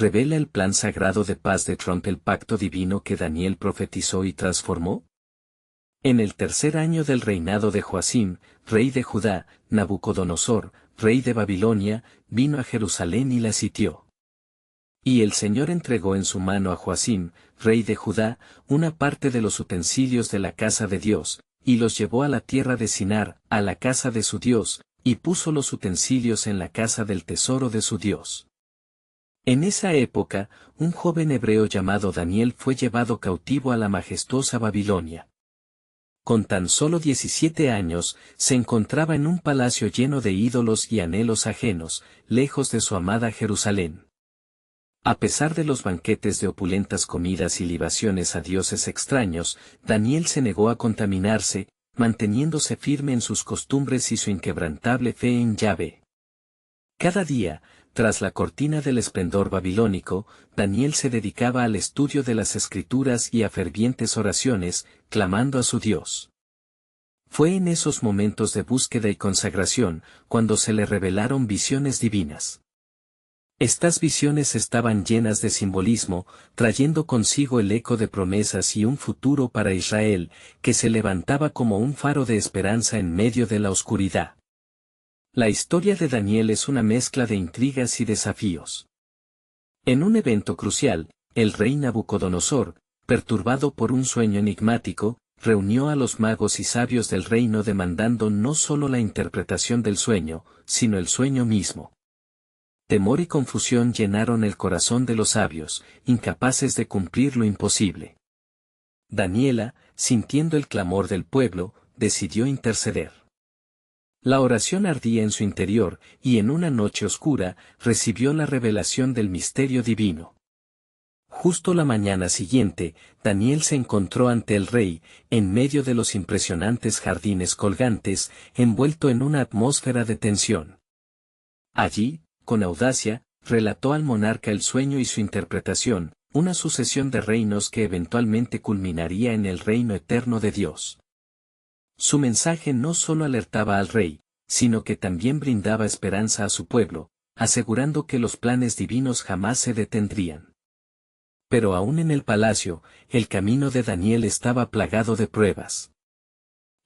revela el plan sagrado de paz de Trump, el pacto divino que Daniel profetizó y transformó. En el tercer año del reinado de Joacim, rey de Judá, Nabucodonosor, rey de Babilonia, vino a Jerusalén y la sitió. Y el Señor entregó en su mano a Joacim, rey de Judá, una parte de los utensilios de la casa de Dios, y los llevó a la tierra de Sinar, a la casa de su Dios, y puso los utensilios en la casa del tesoro de su Dios. En esa época, un joven hebreo llamado Daniel fue llevado cautivo a la majestuosa Babilonia. Con tan solo 17 años, se encontraba en un palacio lleno de ídolos y anhelos ajenos, lejos de su amada Jerusalén. A pesar de los banquetes de opulentas comidas y libaciones a dioses extraños, Daniel se negó a contaminarse, manteniéndose firme en sus costumbres y su inquebrantable fe en Yahvé. Cada día, tras la cortina del esplendor babilónico, Daniel se dedicaba al estudio de las Escrituras y a fervientes oraciones, clamando a su Dios. Fue en esos momentos de búsqueda y consagración, cuando se le revelaron visiones divinas. Estas visiones estaban llenas de simbolismo, trayendo consigo el eco de promesas y un futuro para Israel, que se levantaba como un faro de esperanza en medio de la oscuridad. La historia de Daniel es una mezcla de intrigas y desafíos. En un evento crucial, el rey Nabucodonosor, perturbado por un sueño enigmático, reunió a los magos y sabios del reino demandando no solo la interpretación del sueño, sino el sueño mismo. Temor y confusión llenaron el corazón de los sabios, incapaces de cumplir lo imposible. Daniela, sintiendo el clamor del pueblo, decidió interceder. La oración ardía en su interior, y en una noche oscura, recibió la revelación del misterio divino. Justo la mañana siguiente, Daniel se encontró ante el rey, en medio de los impresionantes jardines colgantes, envuelto en una atmósfera de tensión. Allí, con audacia, relató al monarca el sueño y su interpretación, una sucesión de reinos que eventualmente culminaría en el reino eterno de Dios. Su mensaje no solo alertaba al rey, sino que también brindaba esperanza a su pueblo, asegurando que los planes divinos jamás se detendrían. Pero aún en el palacio, el camino de Daniel estaba plagado de pruebas.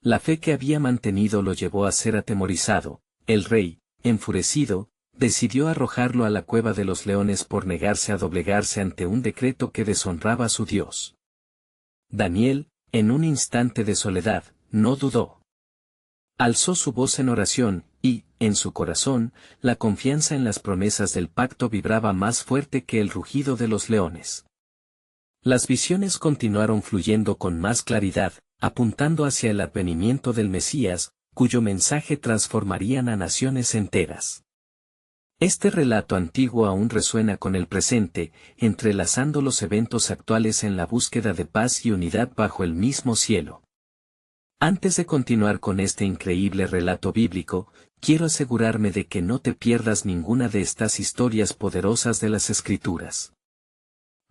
La fe que había mantenido lo llevó a ser atemorizado. El rey, enfurecido, decidió arrojarlo a la cueva de los leones por negarse a doblegarse ante un decreto que deshonraba a su Dios. Daniel, en un instante de soledad, no dudó. Alzó su voz en oración, y, en su corazón, la confianza en las promesas del pacto vibraba más fuerte que el rugido de los leones. Las visiones continuaron fluyendo con más claridad, apuntando hacia el advenimiento del Mesías, cuyo mensaje transformarían a naciones enteras. Este relato antiguo aún resuena con el presente, entrelazando los eventos actuales en la búsqueda de paz y unidad bajo el mismo cielo. Antes de continuar con este increíble relato bíblico, quiero asegurarme de que no te pierdas ninguna de estas historias poderosas de las Escrituras.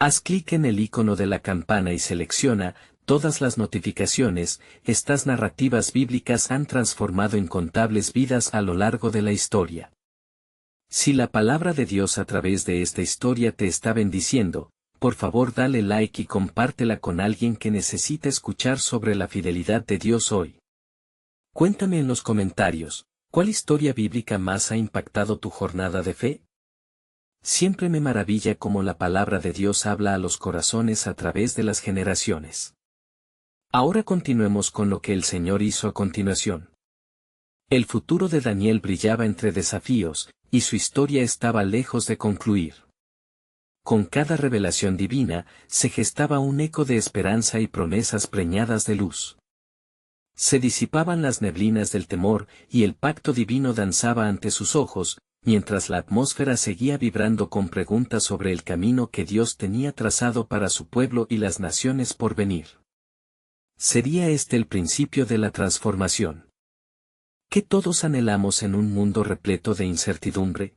Haz clic en el icono de la campana y selecciona todas las notificaciones. Estas narrativas bíblicas han transformado incontables vidas a lo largo de la historia. Si la palabra de Dios a través de esta historia te está bendiciendo, por favor dale like y compártela con alguien que necesita escuchar sobre la fidelidad de Dios hoy. Cuéntame en los comentarios, ¿cuál historia bíblica más ha impactado tu jornada de fe? Siempre me maravilla cómo la palabra de Dios habla a los corazones a través de las generaciones. Ahora continuemos con lo que el Señor hizo a continuación. El futuro de Daniel brillaba entre desafíos, y su historia estaba lejos de concluir. Con cada revelación divina, se gestaba un eco de esperanza y promesas preñadas de luz. Se disipaban las neblinas del temor, y el pacto divino danzaba ante sus ojos, mientras la atmósfera seguía vibrando con preguntas sobre el camino que Dios tenía trazado para su pueblo y las naciones por venir. ¿Sería este el principio de la transformación que todos anhelamos en un mundo repleto de incertidumbre?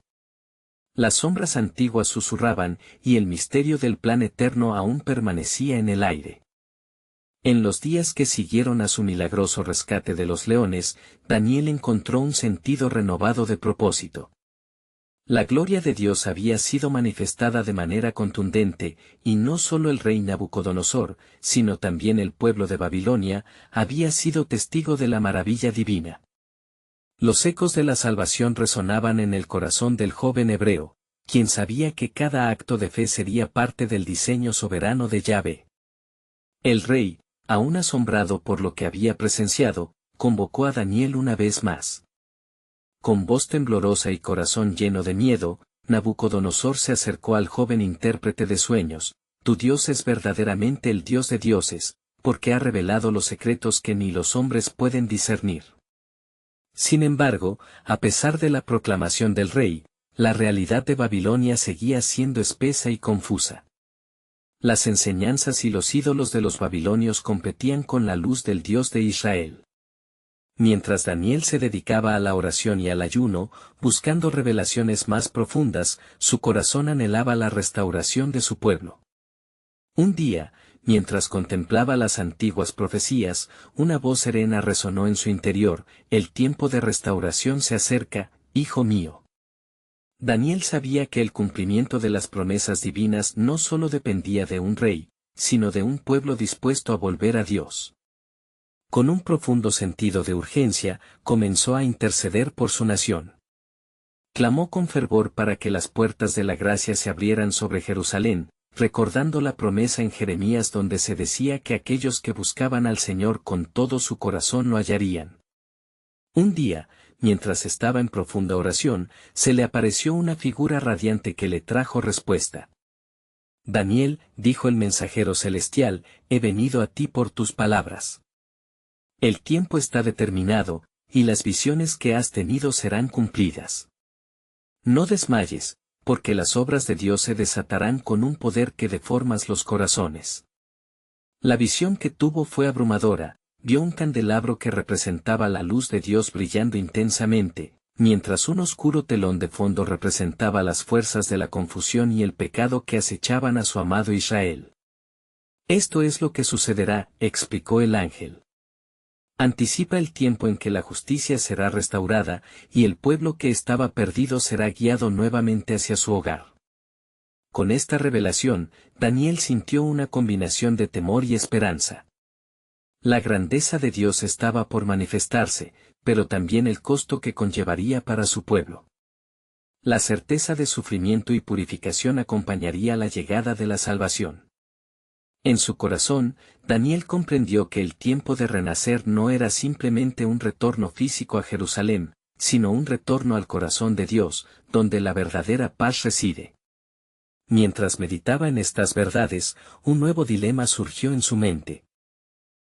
Las sombras antiguas susurraban, y el misterio del plan eterno aún permanecía en el aire. En los días que siguieron a su milagroso rescate de los leones, Daniel encontró un sentido renovado de propósito. La gloria de Dios había sido manifestada de manera contundente, y no solo el rey Nabucodonosor, sino también el pueblo de Babilonia, había sido testigo de la maravilla divina. Los ecos de la salvación resonaban en el corazón del joven hebreo, quien sabía que cada acto de fe sería parte del diseño soberano de Yahvé. El rey, aún asombrado por lo que había presenciado, convocó a Daniel una vez más. Con voz temblorosa y corazón lleno de miedo, Nabucodonosor se acercó al joven intérprete de sueños. Tu Dios es verdaderamente el Dios de dioses, porque ha revelado los secretos que ni los hombres pueden discernir. Sin embargo, a pesar de la proclamación del rey, la realidad de Babilonia seguía siendo espesa y confusa. Las enseñanzas y los ídolos de los babilonios competían con la luz del Dios de Israel. Mientras Daniel se dedicaba a la oración y al ayuno, buscando revelaciones más profundas, su corazón anhelaba la restauración de su pueblo. Un día, mientras contemplaba las antiguas profecías, una voz serena resonó en su interior: el tiempo de restauración se acerca, hijo mío. Daniel sabía que el cumplimiento de las promesas divinas no solo dependía de un rey, sino de un pueblo dispuesto a volver a Dios. Con un profundo sentido de urgencia, comenzó a interceder por su nación. Clamó con fervor para que las puertas de la gracia se abrieran sobre Jerusalén, recordando la promesa en Jeremías donde se decía que aquellos que buscaban al Señor con todo su corazón lo hallarían. Un día, mientras estaba en profunda oración, se le apareció una figura radiante que le trajo respuesta. Daniel, dijo el mensajero celestial, he venido a ti por tus palabras. El tiempo está determinado, y las visiones que has tenido serán cumplidas. No desmayes, porque las obras de Dios se desatarán con un poder que deformas los corazones. La visión que tuvo fue abrumadora. Vio un candelabro que representaba la luz de Dios brillando intensamente, mientras un oscuro telón de fondo representaba las fuerzas de la confusión y el pecado que acechaban a su amado Israel. Esto es lo que sucederá, explicó el ángel. Anticipa el tiempo en que la justicia será restaurada, y el pueblo que estaba perdido será guiado nuevamente hacia su hogar. Con esta revelación, Daniel sintió una combinación de temor y esperanza. La grandeza de Dios estaba por manifestarse, pero también el costo que conllevaría para su pueblo. La certeza de sufrimiento y purificación acompañaría la llegada de la salvación. En su corazón, Daniel comprendió que el tiempo de renacer no era simplemente un retorno físico a Jerusalén, sino un retorno al corazón de Dios, donde la verdadera paz reside. Mientras meditaba en estas verdades, un nuevo dilema surgió en su mente.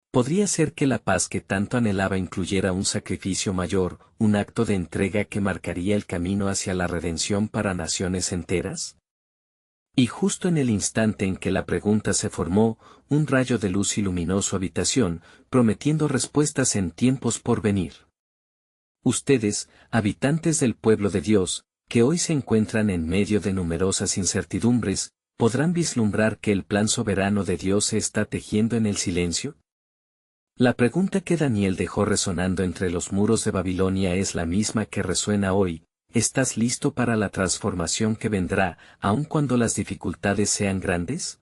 ¿Podría ser que la paz que tanto anhelaba incluyera un sacrificio mayor, un acto de entrega que marcaría el camino hacia la redención para naciones enteras? Y justo en el instante en que la pregunta se formó, un rayo de luz iluminó su habitación, prometiendo respuestas en tiempos por venir. Ustedes, habitantes del pueblo de Dios, que hoy se encuentran en medio de numerosas incertidumbres, ¿podrán vislumbrar que el plan soberano de Dios se está tejiendo en el silencio? La pregunta que Daniel dejó resonando entre los muros de Babilonia es la misma que resuena hoy: ¿estás listo para la transformación que vendrá, aun cuando las dificultades sean grandes?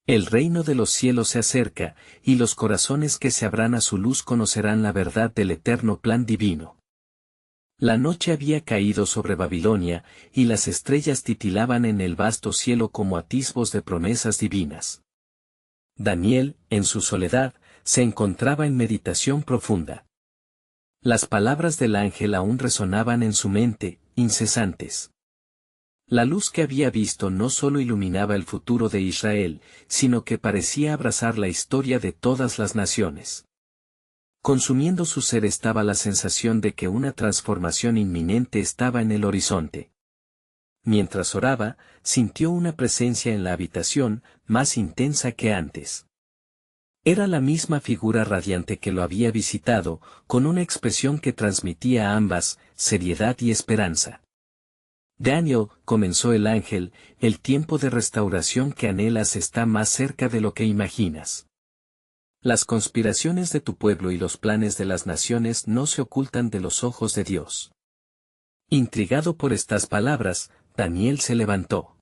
El reino de los cielos se acerca, y los corazones que se abran a su luz conocerán la verdad del eterno plan divino. La noche había caído sobre Babilonia, y las estrellas titilaban en el vasto cielo como atisbos de promesas divinas. Daniel, en su soledad, se encontraba en meditación profunda. Las palabras del ángel aún resonaban en su mente, incesantes. La luz que había visto no solo iluminaba el futuro de Israel, sino que parecía abrazar la historia de todas las naciones. Consumiendo su ser estaba la sensación de que una transformación inminente estaba en el horizonte. Mientras oraba, sintió una presencia en la habitación, más intensa que antes. Era la misma figura radiante que lo había visitado, con una expresión que transmitía a ambas, seriedad y esperanza. Daniel, comenzó el ángel, el tiempo de restauración que anhelas está más cerca de lo que imaginas. Las conspiraciones de tu pueblo y los planes de las naciones no se ocultan de los ojos de Dios. Intrigado por estas palabras, Daniel se levantó.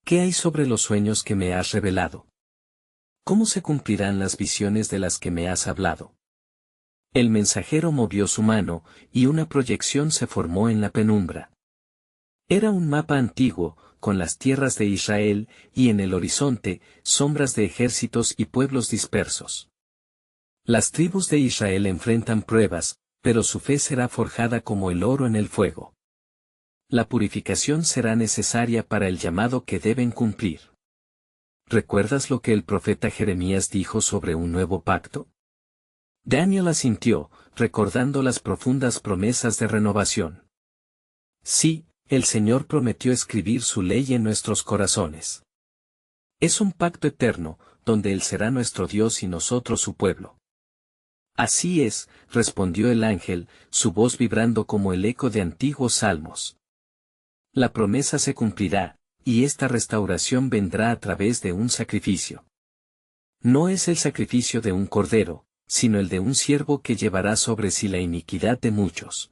¿Qué hay sobre los sueños que me has revelado? ¿Cómo se cumplirán las visiones de las que me has hablado? El mensajero movió su mano, y una proyección se formó en la penumbra. Era un mapa antiguo, con las tierras de Israel, y en el horizonte, sombras de ejércitos y pueblos dispersos. Las tribus de Israel enfrentan pruebas, pero su fe será forjada como el oro en el fuego. La purificación será necesaria para el llamado que deben cumplir. ¿Recuerdas lo que el profeta Jeremías dijo sobre un nuevo pacto? Daniel asintió, recordando las profundas promesas de renovación. Sí, el Señor prometió escribir su ley en nuestros corazones. Es un pacto eterno, donde Él será nuestro Dios y nosotros su pueblo. Así es, respondió el ángel, su voz vibrando como el eco de antiguos salmos. La promesa se cumplirá, y esta restauración vendrá a través de un sacrificio. No es el sacrificio de un cordero, sino el de un siervo que llevará sobre sí la iniquidad de muchos.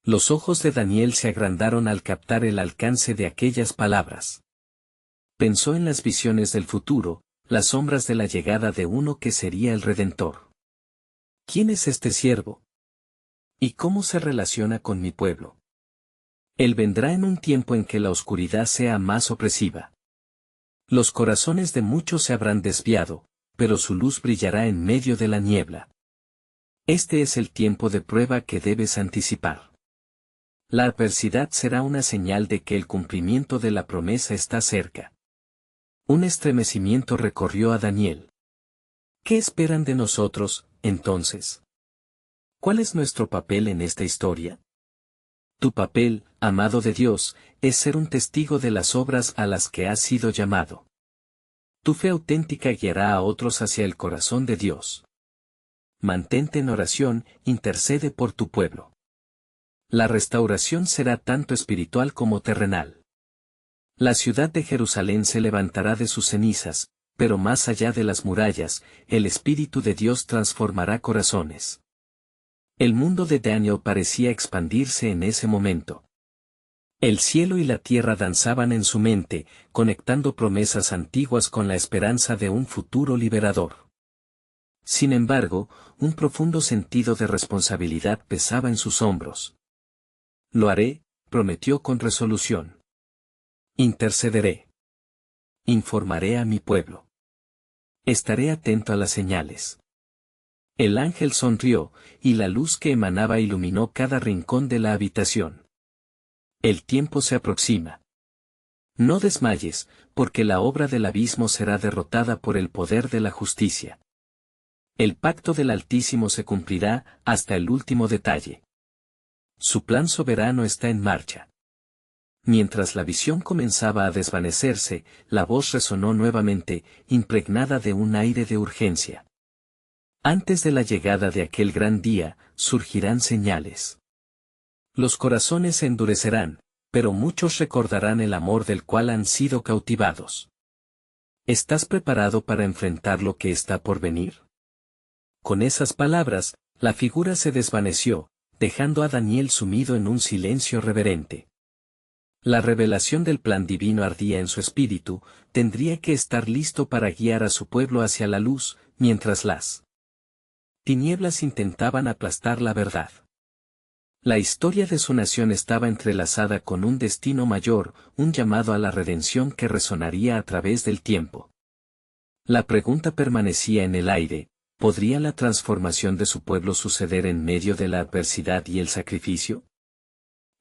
Los ojos de Daniel se agrandaron al captar el alcance de aquellas palabras. Pensó en las visiones del futuro, las sombras de la llegada de uno que sería el Redentor. ¿Quién es este siervo? ¿Y cómo se relaciona con mi pueblo? Él vendrá en un tiempo en que la oscuridad sea más opresiva. Los corazones de muchos se habrán desviado, pero su luz brillará en medio de la niebla. Este es el tiempo de prueba que debes anticipar. La adversidad será una señal de que el cumplimiento de la promesa está cerca. Un estremecimiento recorrió a Daniel. ¿Qué esperan de nosotros, entonces? ¿Cuál es nuestro papel en esta historia? Tu papel, amado de Dios, es ser un testigo de las obras a las que has sido llamado. Tu fe auténtica guiará a otros hacia el corazón de Dios. Mantente en oración, intercede por tu pueblo. La restauración será tanto espiritual como terrenal. La ciudad de Jerusalén se levantará de sus cenizas, pero más allá de las murallas, el Espíritu de Dios transformará corazones. El mundo de Daniel parecía expandirse en ese momento. El cielo y la tierra danzaban en su mente, conectando promesas antiguas con la esperanza de un futuro liberador. Sin embargo, un profundo sentido de responsabilidad pesaba en sus hombros. Lo haré, prometió con resolución. Intercederé. Informaré a mi pueblo. Estaré atento a las señales. El ángel sonrió, y la luz que emanaba iluminó cada rincón de la habitación. El tiempo se aproxima. No desmayes, porque la obra del abismo será derrotada por el poder de la justicia. El pacto del Altísimo se cumplirá hasta el último detalle. Su plan soberano está en marcha. Mientras la visión comenzaba a desvanecerse, la voz resonó nuevamente, impregnada de un aire de urgencia. Antes de la llegada de aquel gran día, surgirán señales. Los corazones se endurecerán, pero muchos recordarán el amor del cual han sido cautivados. ¿Estás preparado para enfrentar lo que está por venir? Con esas palabras, la figura se desvaneció, dejando a Daniel sumido en un silencio reverente. La revelación del plan divino ardía en su espíritu, tendría que estar listo para guiar a su pueblo hacia la luz, mientras las tinieblas intentaban aplastar la verdad. La historia de su nación estaba entrelazada con un destino mayor, un llamado a la redención que resonaría a través del tiempo. La pregunta permanecía en el aire: ¿podría la transformación de su pueblo suceder en medio de la adversidad y el sacrificio?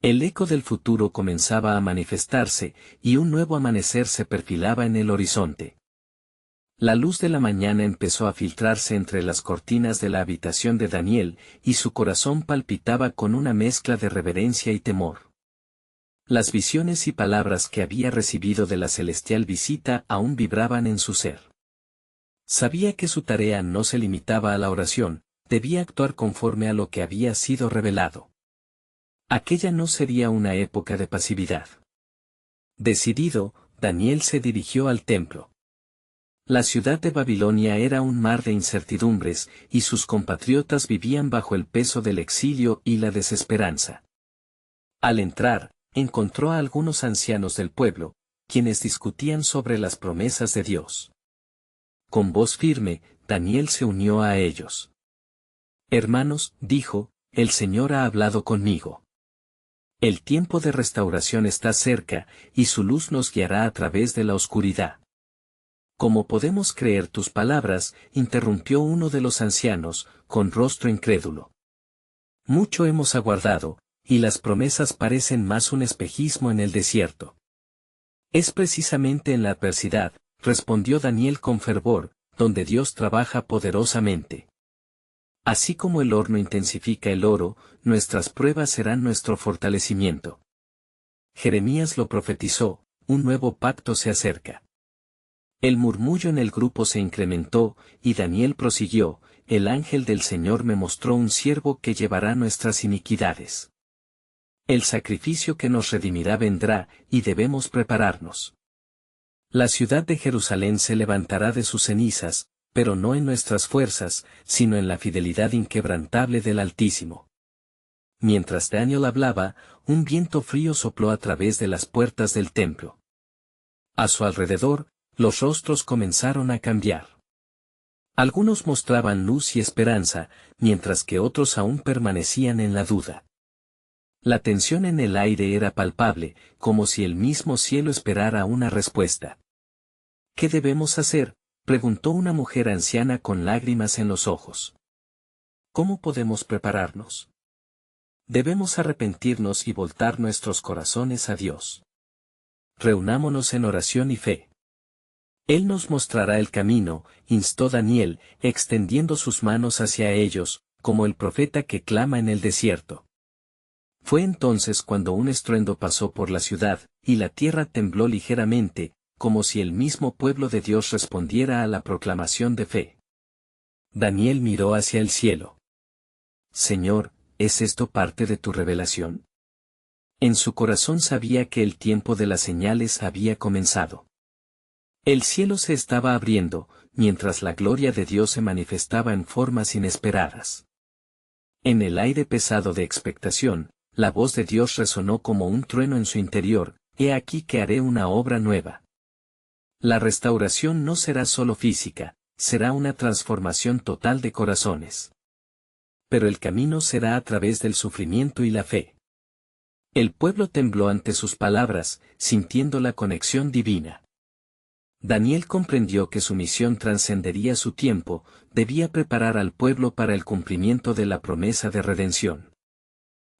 El eco del futuro comenzaba a manifestarse, y un nuevo amanecer se perfilaba en el horizonte. La luz de la mañana empezó a filtrarse entre las cortinas de la habitación de Daniel, y su corazón palpitaba con una mezcla de reverencia y temor. Las visiones y palabras que había recibido de la celestial visita aún vibraban en su ser. Sabía que su tarea no se limitaba a la oración, debía actuar conforme a lo que había sido revelado. Aquella no sería una época de pasividad. Decidido, Daniel se dirigió al templo. La ciudad de Babilonia era un mar de incertidumbres, y sus compatriotas vivían bajo el peso del exilio y la desesperanza. Al entrar, encontró a algunos ancianos del pueblo, quienes discutían sobre las promesas de Dios. Con voz firme, Daniel se unió a ellos. Hermanos, dijo, el Señor ha hablado conmigo. El tiempo de restauración está cerca, y su luz nos guiará a través de la oscuridad. ¿Cómo podemos creer tus palabras?, interrumpió uno de los ancianos, con rostro incrédulo. Mucho hemos aguardado, y las promesas parecen más un espejismo en el desierto. Es precisamente en la adversidad, respondió Daniel con fervor, donde Dios trabaja poderosamente. Así como el horno intensifica el oro, nuestras pruebas serán nuestro fortalecimiento. Jeremías lo profetizó, un nuevo pacto se acerca. El murmullo en el grupo se incrementó, y Daniel prosiguió, el ángel del Señor me mostró un siervo que llevará nuestras iniquidades. El sacrificio que nos redimirá vendrá, y debemos prepararnos. La ciudad de Jerusalén se levantará de sus cenizas, pero no en nuestras fuerzas, sino en la fidelidad inquebrantable del Altísimo. Mientras Daniel hablaba, un viento frío sopló a través de las puertas del templo. A su alrededor, los rostros comenzaron a cambiar. Algunos mostraban luz y esperanza, mientras que otros aún permanecían en la duda. La tensión en el aire era palpable, como si el mismo cielo esperara una respuesta. ¿Qué debemos hacer?, preguntó una mujer anciana con lágrimas en los ojos. ¿Cómo podemos prepararnos? Debemos arrepentirnos y voltar nuestros corazones a Dios. Reunámonos en oración y fe. Él nos mostrará el camino, instó Daniel, extendiendo sus manos hacia ellos, como el profeta que clama en el desierto. Fue entonces cuando un estruendo pasó por la ciudad, y la tierra tembló ligeramente, como si el mismo pueblo de Dios respondiera a la proclamación de fe. Daniel miró hacia el cielo. Señor, ¿es esto parte de tu revelación? En su corazón sabía que el tiempo de las señales había comenzado. El cielo se estaba abriendo, mientras la gloria de Dios se manifestaba en formas inesperadas. En el aire pesado de expectación, la voz de Dios resonó como un trueno en su interior, he aquí que haré una obra nueva. La restauración no será solo física, será una transformación total de corazones. Pero el camino será a través del sufrimiento y la fe. El pueblo tembló ante sus palabras, sintiendo la conexión divina. Daniel comprendió que su misión trascendería su tiempo, debía preparar al pueblo para el cumplimiento de la promesa de redención.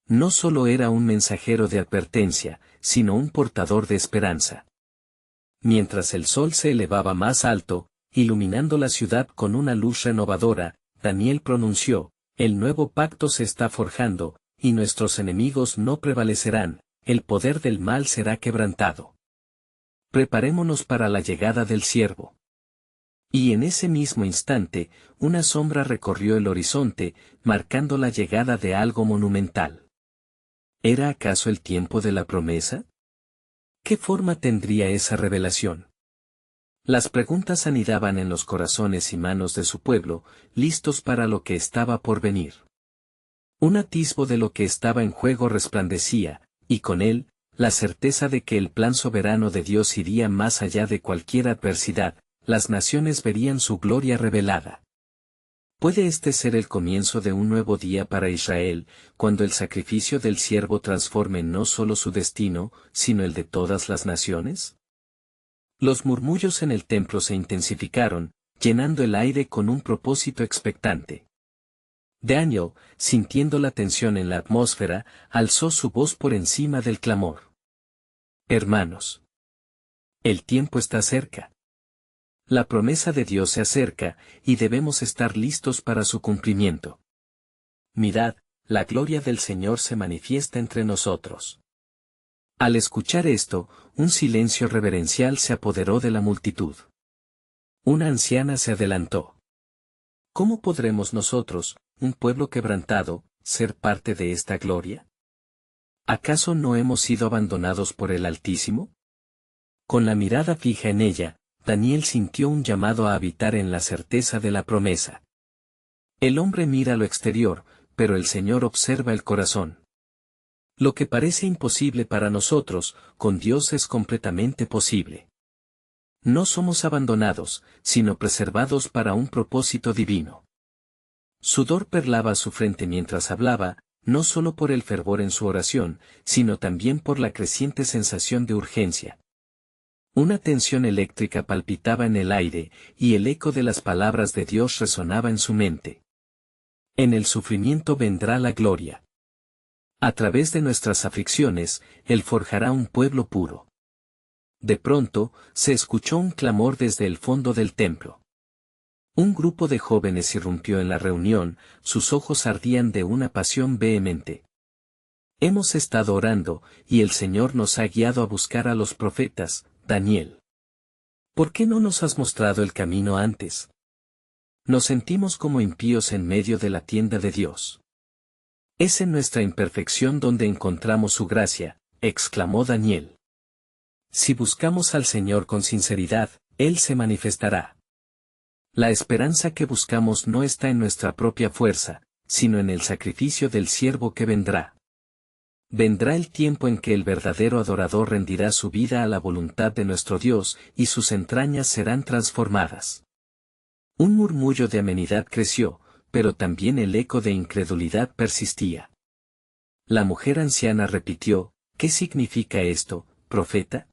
No solo era un mensajero de advertencia, sino un portador de esperanza. Mientras el sol se elevaba más alto, iluminando la ciudad con una luz renovadora, Daniel pronunció, el nuevo pacto se está forjando, y nuestros enemigos no prevalecerán, el poder del mal será quebrantado. Preparémonos para la llegada del siervo. Y en ese mismo instante, una sombra recorrió el horizonte, marcando la llegada de algo monumental. ¿Era acaso el tiempo de la promesa? ¿Qué forma tendría esa revelación? Las preguntas anidaban en los corazones y manos de su pueblo, listos para lo que estaba por venir. Un atisbo de lo que estaba en juego resplandecía, y con él, la certeza de que el plan soberano de Dios iría más allá de cualquier adversidad, las naciones verían su gloria revelada. ¿Puede este ser el comienzo de un nuevo día para Israel, cuando el sacrificio del siervo transforme no solo su destino, sino el de todas las naciones? Los murmullos en el templo se intensificaron, llenando el aire con un propósito expectante. Daniel, sintiendo la tensión en la atmósfera, alzó su voz por encima del clamor. Hermanos, el tiempo está cerca. La promesa de Dios se acerca, y debemos estar listos para su cumplimiento. Mirad, la gloria del Señor se manifiesta entre nosotros. Al escuchar esto, un silencio reverencial se apoderó de la multitud. Una anciana se adelantó. ¿Cómo podremos nosotros, un pueblo quebrantado, ser parte de esta gloria? ¿Acaso no hemos sido abandonados por el Altísimo? Con la mirada fija en ella, Daniel sintió un llamado a habitar en la certeza de la promesa. El hombre mira lo exterior, pero el Señor observa el corazón. Lo que parece imposible para nosotros, con Dios es completamente posible. No somos abandonados, sino preservados para un propósito divino. Sudor perlaba su frente mientras hablaba, no solo por el fervor en su oración, sino también por la creciente sensación de urgencia. Una tensión eléctrica palpitaba en el aire, y el eco de las palabras de Dios resonaba en su mente. En el sufrimiento vendrá la gloria. A través de nuestras aflicciones, Él forjará un pueblo puro. De pronto, se escuchó un clamor desde el fondo del templo. Un grupo de jóvenes irrumpió en la reunión, sus ojos ardían de una pasión vehemente. Hemos estado orando, y el Señor nos ha guiado a buscar a los profetas, Daniel. ¿Por qué no nos has mostrado el camino antes? Nos sentimos como impíos en medio de la tienda de Dios. Es en nuestra imperfección donde encontramos su gracia, exclamó Daniel. Si buscamos al Señor con sinceridad, Él se manifestará. La esperanza que buscamos no está en nuestra propia fuerza, sino en el sacrificio del siervo que vendrá. Vendrá el tiempo en que el verdadero adorador rendirá su vida a la voluntad de nuestro Dios y sus entrañas serán transformadas. Un murmullo de amenidad creció, pero también el eco de incredulidad persistía. La mujer anciana repitió, ¿qué significa esto, profeta?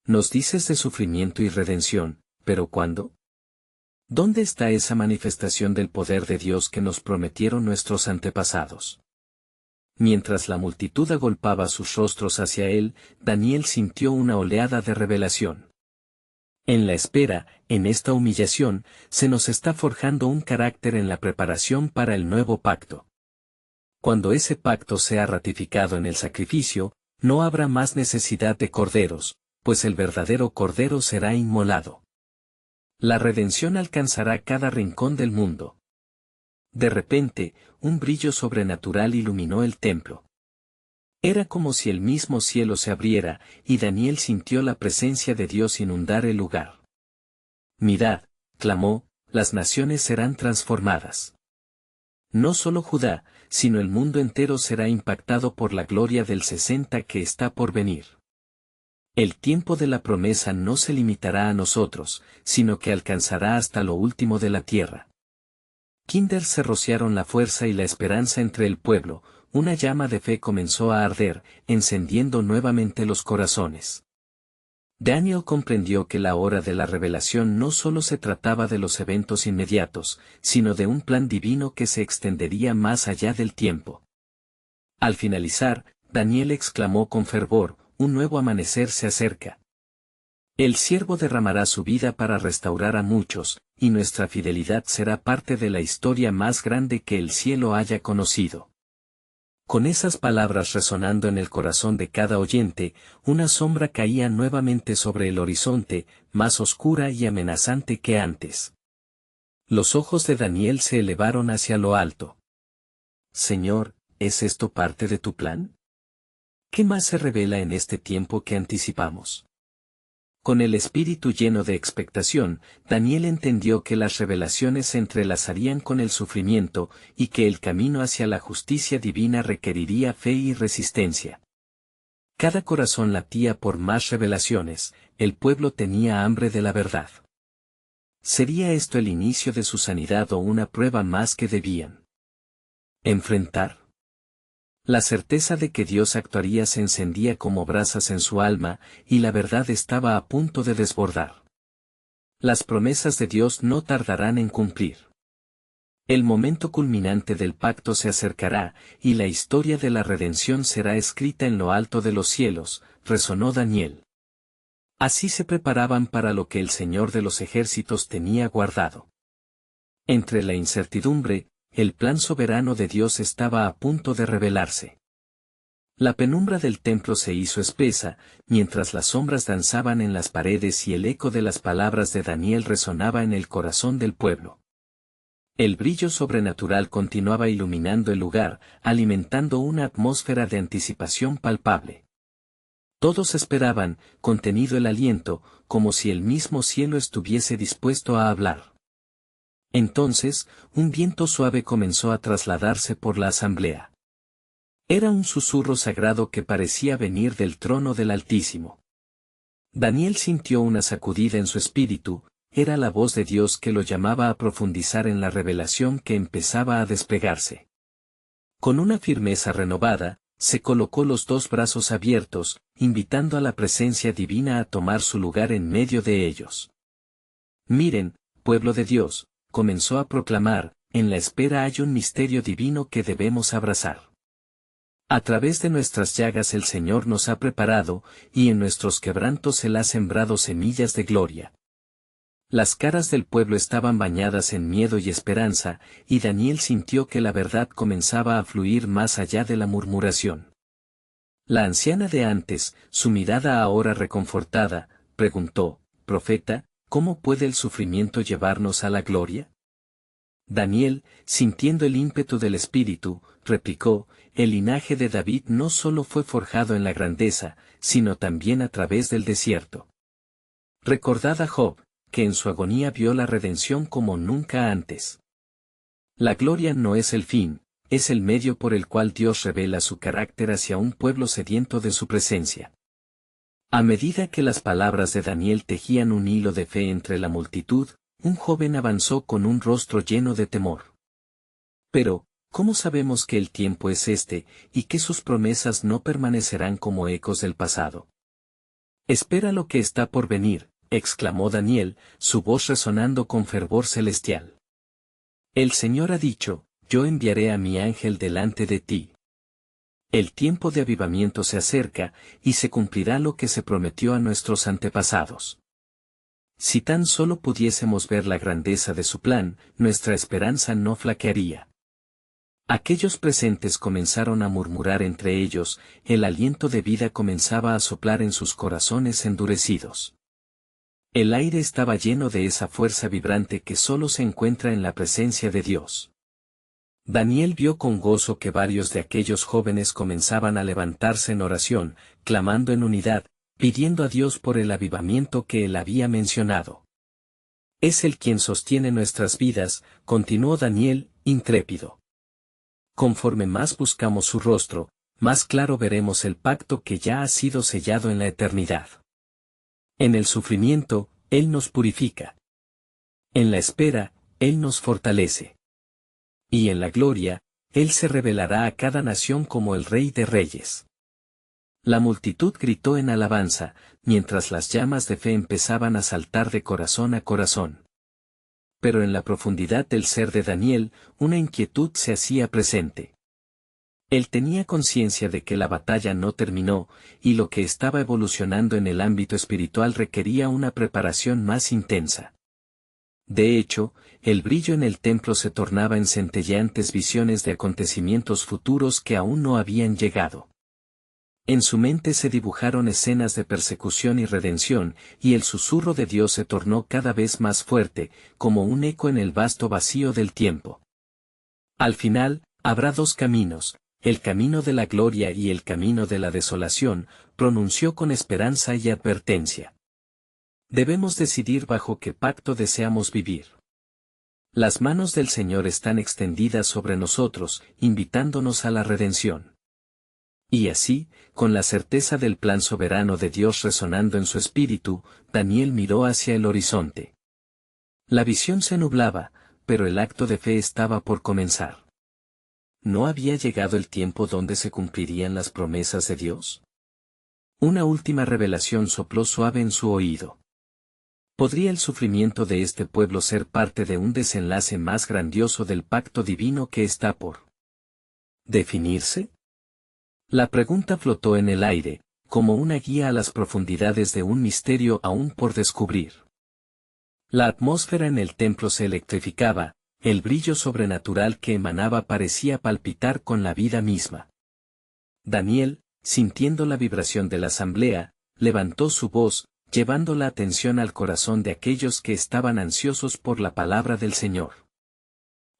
Nos dices de sufrimiento y redención, pero ¿cuándo? ¿Dónde está esa manifestación del poder de Dios que nos prometieron nuestros antepasados? Mientras la multitud agolpaba sus rostros hacia él, Daniel sintió una oleada de revelación. En la espera, en esta humillación, se nos está forjando un carácter en la preparación para el nuevo pacto. Cuando ese pacto sea ratificado en el sacrificio, no habrá más necesidad de corderos, pues el verdadero cordero será inmolado. La redención alcanzará cada rincón del mundo. De repente, un brillo sobrenatural iluminó el templo. Era como si el mismo cielo se abriera, y Daniel sintió la presencia de Dios inundar el lugar. Mirad, clamó, las naciones serán transformadas. No solo Judá, sino el mundo entero será impactado por la gloria del 60 que está por venir. El tiempo de la promesa no se limitará a nosotros, sino que alcanzará hasta lo último de la tierra. Kinder se rociaron la fuerza y la esperanza entre el pueblo, una llama de fe comenzó a arder, encendiendo nuevamente los corazones. Daniel comprendió que la hora de la revelación no solo se trataba de los eventos inmediatos, sino de un plan divino que se extendería más allá del tiempo. Al finalizar, Daniel exclamó con fervor, un nuevo amanecer se acerca. El siervo derramará su vida para restaurar a muchos, y nuestra fidelidad será parte de la historia más grande que el cielo haya conocido. Con esas palabras resonando en el corazón de cada oyente, una sombra caía nuevamente sobre el horizonte, más oscura y amenazante que antes. Los ojos de Daniel se elevaron hacia lo alto. Señor, ¿es esto parte de tu plan? ¿Qué más se revela en este tiempo que anticipamos? Con el espíritu lleno de expectación, Daniel entendió que las revelaciones se entrelazarían con el sufrimiento, y que el camino hacia la justicia divina requeriría fe y resistencia. Cada corazón latía por más revelaciones, el pueblo tenía hambre de la verdad. ¿Sería esto el inicio de su sanidad o una prueba más que debían enfrentar? La certeza de que Dios actuaría se encendía como brasas en su alma, y la verdad estaba a punto de desbordar. Las promesas de Dios no tardarán en cumplir. El momento culminante del pacto se acercará, y la historia de la redención será escrita en lo alto de los cielos, resonó Daniel. Así se preparaban para lo que el Señor de los ejércitos tenía guardado. Entre la incertidumbre, el plan soberano de Dios estaba a punto de revelarse. La penumbra del templo se hizo espesa, mientras las sombras danzaban en las paredes y el eco de las palabras de Daniel resonaba en el corazón del pueblo. El brillo sobrenatural continuaba iluminando el lugar, alimentando una atmósfera de anticipación palpable. Todos esperaban, contenido el aliento, como si el mismo cielo estuviese dispuesto a hablar. Entonces, un viento suave comenzó a trasladarse por la asamblea. Era un susurro sagrado que parecía venir del trono del Altísimo. Daniel sintió una sacudida en su espíritu, era la voz de Dios que lo llamaba a profundizar en la revelación que empezaba a desplegarse. Con una firmeza renovada, se colocó los dos brazos abiertos, invitando a la presencia divina a tomar su lugar en medio de ellos. Miren, pueblo de Dios, comenzó a proclamar, en la espera hay un misterio divino que debemos abrazar. A través de nuestras llagas el Señor nos ha preparado, y en nuestros quebrantos Él ha sembrado semillas de gloria. Las caras del pueblo estaban bañadas en miedo y esperanza, y Daniel sintió que la verdad comenzaba a fluir más allá de la murmuración. La anciana de antes, su mirada ahora reconfortada, preguntó, «Profeta, ¿cómo puede el sufrimiento llevarnos a la gloria?» Daniel, sintiendo el ímpetu del Espíritu, replicó, «El linaje de David no solo fue forjado en la grandeza, sino también a través del desierto». Recordad a Job, que en su agonía vio la redención como nunca antes. La gloria no es el fin, es el medio por el cual Dios revela su carácter hacia un pueblo sediento de su presencia. A medida que las palabras de Daniel tejían un hilo de fe entre la multitud, un joven avanzó con un rostro lleno de temor. Pero, ¿cómo sabemos que el tiempo es este, y que sus promesas no permanecerán como ecos del pasado? Espera lo que está por venir, exclamó Daniel, su voz resonando con fervor celestial. El Señor ha dicho, yo enviaré a mi ángel delante de ti. El tiempo de avivamiento se acerca, y se cumplirá lo que se prometió a nuestros antepasados. Si tan solo pudiésemos ver la grandeza de su plan, nuestra esperanza no flaquearía. Aquellos presentes comenzaron a murmurar entre ellos, el aliento de vida comenzaba a soplar en sus corazones endurecidos. El aire estaba lleno de esa fuerza vibrante que solo se encuentra en la presencia de Dios. Daniel vio con gozo que varios de aquellos jóvenes comenzaban a levantarse en oración, clamando en unidad, pidiendo a Dios por el avivamiento que él había mencionado. Es Él quien sostiene nuestras vidas, continuó Daniel, intrépido. Conforme más buscamos su rostro, más claro veremos el pacto que ya ha sido sellado en la eternidad. En el sufrimiento, Él nos purifica. En la espera, Él nos fortalece. Y en la gloria, Él se revelará a cada nación como el Rey de Reyes. La multitud gritó en alabanza, mientras las llamas de fe empezaban a saltar de corazón a corazón. Pero en la profundidad del ser de Daniel, una inquietud se hacía presente. Él tenía conciencia de que la batalla no terminó, y lo que estaba evolucionando en el ámbito espiritual requería una preparación más intensa. De hecho, el brillo en el templo se tornaba en centelleantes visiones de acontecimientos futuros que aún no habían llegado. En su mente se dibujaron escenas de persecución y redención, y el susurro de Dios se tornó cada vez más fuerte, como un eco en el vasto vacío del tiempo. Al final, habrá dos caminos, el camino de la gloria y el camino de la desolación, pronunció con esperanza y advertencia. Debemos decidir bajo qué pacto deseamos vivir. Las manos del Señor están extendidas sobre nosotros, invitándonos a la redención. Y así, con la certeza del plan soberano de Dios resonando en su espíritu, Daniel miró hacia el horizonte. La visión se nublaba, pero el acto de fe estaba por comenzar. ¿No había llegado el tiempo donde se cumplirían las promesas de Dios? Una última revelación sopló suave en su oído. ¿Podría el sufrimiento de este pueblo ser parte de un desenlace más grandioso del pacto divino que está por definirse? La pregunta flotó en el aire, como una guía a las profundidades de un misterio aún por descubrir. La atmósfera en el templo se electrificaba, el brillo sobrenatural que emanaba parecía palpitar con la vida misma. Daniel, sintiendo la vibración de la asamblea, levantó su voz, llevando la atención al corazón de aquellos que estaban ansiosos por la palabra del Señor.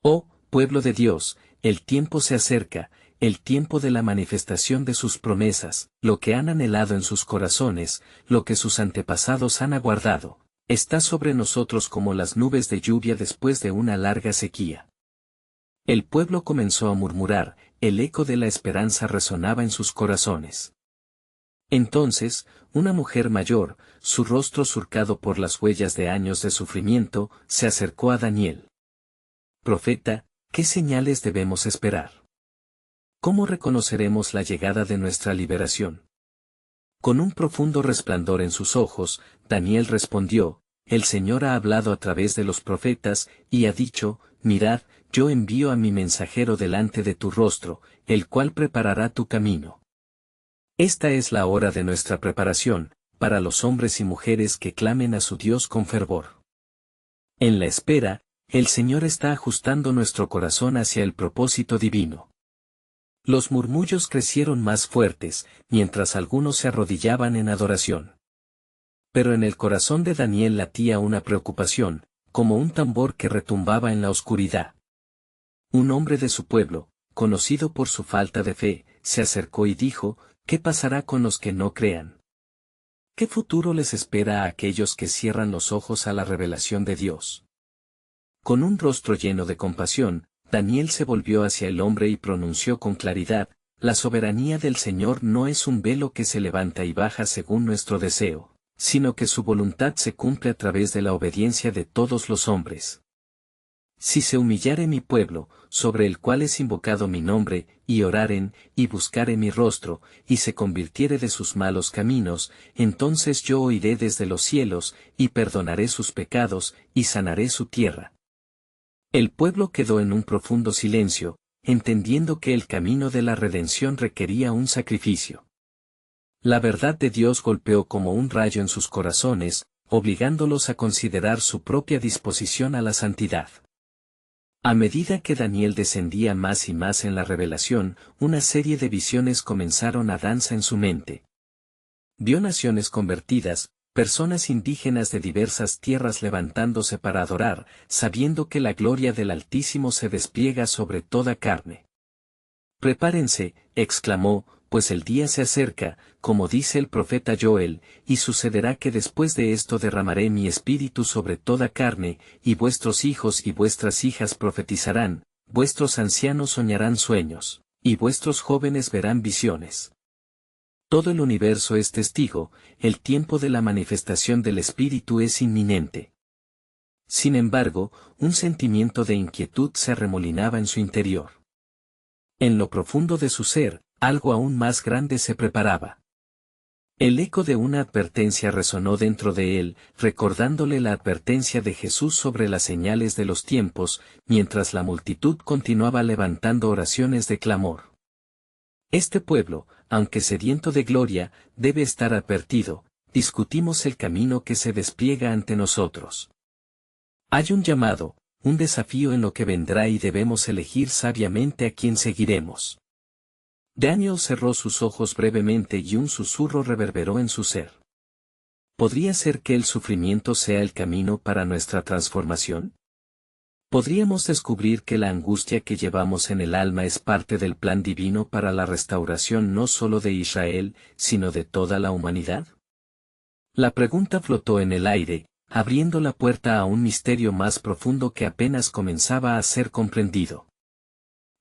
Oh, pueblo de Dios, el tiempo se acerca, el tiempo de la manifestación de sus promesas, lo que han anhelado en sus corazones, lo que sus antepasados han aguardado, está sobre nosotros como las nubes de lluvia después de una larga sequía. El pueblo comenzó a murmurar, el eco de la esperanza resonaba en sus corazones. Entonces, una mujer mayor, su rostro surcado por las huellas de años de sufrimiento, se acercó a Daniel. Profeta, ¿qué señales debemos esperar? ¿Cómo reconoceremos la llegada de nuestra liberación? Con un profundo resplandor en sus ojos, Daniel respondió, el Señor ha hablado a través de los profetas, y ha dicho, mirad, yo envío a mi mensajero delante de tu rostro, el cual preparará tu camino. Esta es la hora de nuestra preparación, para los hombres y mujeres que clamen a su Dios con fervor. En la espera, el Señor está ajustando nuestro corazón hacia el propósito divino. Los murmullos crecieron más fuertes, mientras algunos se arrodillaban en adoración. Pero en el corazón de Daniel latía una preocupación, como un tambor que retumbaba en la oscuridad. Un hombre de su pueblo, conocido por su falta de fe, se acercó y dijo, ¿qué pasará con los que no crean? ¿Qué futuro les espera a aquellos que cierran los ojos a la revelación de Dios? Con un rostro lleno de compasión, Daniel se volvió hacia el hombre y pronunció con claridad, la soberanía del Señor no es un velo que se levanta y baja según nuestro deseo, sino que su voluntad se cumple a través de la obediencia de todos los hombres. Si se humillare mi pueblo, sobre el cual es invocado mi nombre, y oraren, y buscare mi rostro, y se convirtiere de sus malos caminos, entonces yo oiré desde los cielos, y perdonaré sus pecados, y sanaré su tierra. El pueblo quedó en un profundo silencio, entendiendo que el camino de la redención requería un sacrificio. La verdad de Dios golpeó como un rayo en sus corazones, obligándolos a considerar su propia disposición a la santidad. A medida que Daniel descendía más y más en la revelación, una serie de visiones comenzaron a danza en su mente. Vio naciones convertidas, personas indígenas de diversas tierras levantándose para adorar, sabiendo que la gloria del Altísimo se despliega sobre toda carne. Prepárense, exclamó, pues el día se acerca, como dice el profeta Joel, y sucederá que después de esto derramaré mi espíritu sobre toda carne, y vuestros hijos y vuestras hijas profetizarán, vuestros ancianos soñarán sueños, y vuestros jóvenes verán visiones. Todo el universo es testigo, el tiempo de la manifestación del Espíritu es inminente. Sin embargo, un sentimiento de inquietud se arremolinaba en su interior. En lo profundo de su ser, algo aún más grande se preparaba. El eco de una advertencia resonó dentro de él, recordándole la advertencia de Jesús sobre las señales de los tiempos, mientras la multitud continuaba levantando oraciones de clamor. Este pueblo, aunque sediento de gloria, debe estar advertido, discutimos el camino que se despliega ante nosotros. Hay un llamado, un desafío en lo que vendrá y debemos elegir sabiamente a quién seguiremos. Daniel cerró sus ojos brevemente y un susurro reverberó en su ser. ¿Podría ser que el sufrimiento sea el camino para nuestra transformación? ¿Podríamos descubrir que la angustia que llevamos en el alma es parte del plan divino para la restauración no solo de Israel, sino de toda la humanidad? La pregunta flotó en el aire, abriendo la puerta a un misterio más profundo que apenas comenzaba a ser comprendido.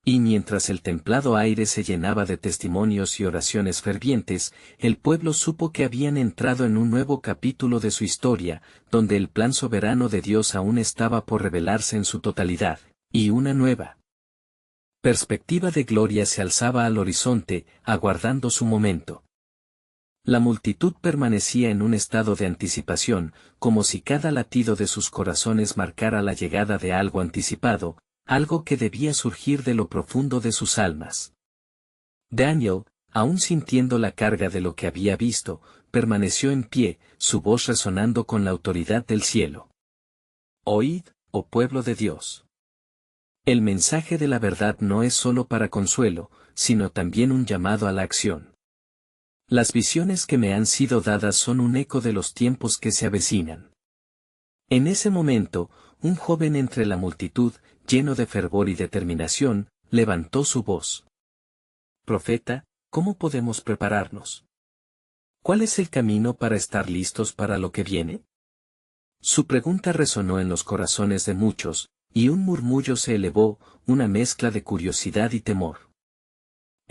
Y mientras el templado aire se llenaba de testimonios y oraciones fervientes, el pueblo supo que habían entrado en un nuevo capítulo de su historia, donde el plan soberano de Dios aún estaba por revelarse en su totalidad, y una nueva perspectiva de gloria se alzaba al horizonte, aguardando su momento. La multitud permanecía en un estado de anticipación, como si cada latido de sus corazones marcara la llegada de algo anticipado, algo que debía surgir de lo profundo de sus almas. Daniel, aún sintiendo la carga de lo que había visto, permaneció en pie, su voz resonando con la autoridad del cielo. Oíd, oh pueblo de Dios. El mensaje de la verdad no es solo para consuelo, sino también un llamado a la acción. Las visiones que me han sido dadas son un eco de los tiempos que se avecinan. En ese momento, un joven entre la multitud, lleno de fervor y determinación, levantó su voz. Profeta, ¿cómo podemos prepararnos? ¿Cuál es el camino para estar listos para lo que viene? Su pregunta resonó en los corazones de muchos, y un murmullo se elevó, una mezcla de curiosidad y temor.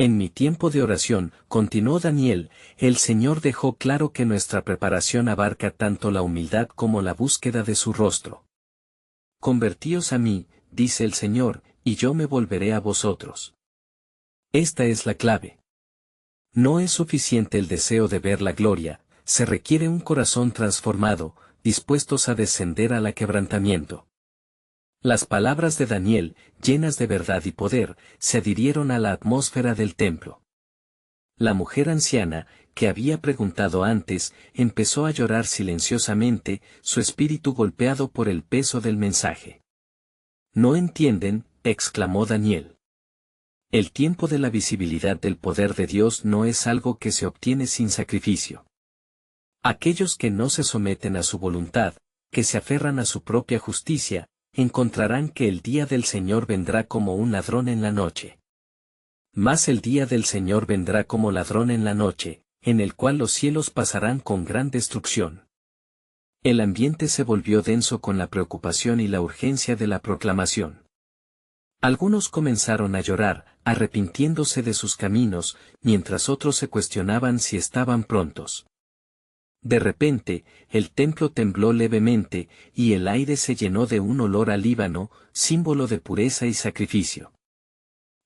En mi tiempo de oración, continuó Daniel, el Señor dejó claro que nuestra preparación abarca tanto la humildad como la búsqueda de su rostro. Convertíos a mí, dice el Señor, y yo me volveré a vosotros. Esta es la clave. No es suficiente el deseo de ver la gloria, se requiere un corazón transformado, dispuestos a descender al quebrantamiento. Las palabras de Daniel, llenas de verdad y poder, se adhirieron a la atmósfera del templo. La mujer anciana, que había preguntado antes, empezó a llorar silenciosamente, su espíritu golpeado por el peso del mensaje. «¿No entienden?», exclamó Daniel. El tiempo de la visibilidad del poder de Dios no es algo que se obtiene sin sacrificio. Aquellos que no se someten a su voluntad, que se aferran a su propia justicia, encontrarán que el día del Señor vendrá como un ladrón en la noche. Mas el día del Señor vendrá como ladrón en la noche, en el cual los cielos pasarán con gran destrucción. El ambiente se volvió denso con la preocupación y la urgencia de la proclamación. Algunos comenzaron a llorar, arrepintiéndose de sus caminos, mientras otros se cuestionaban si estaban prontos. De repente, el templo tembló levemente, y el aire se llenó de un olor a Líbano, símbolo de pureza y sacrificio.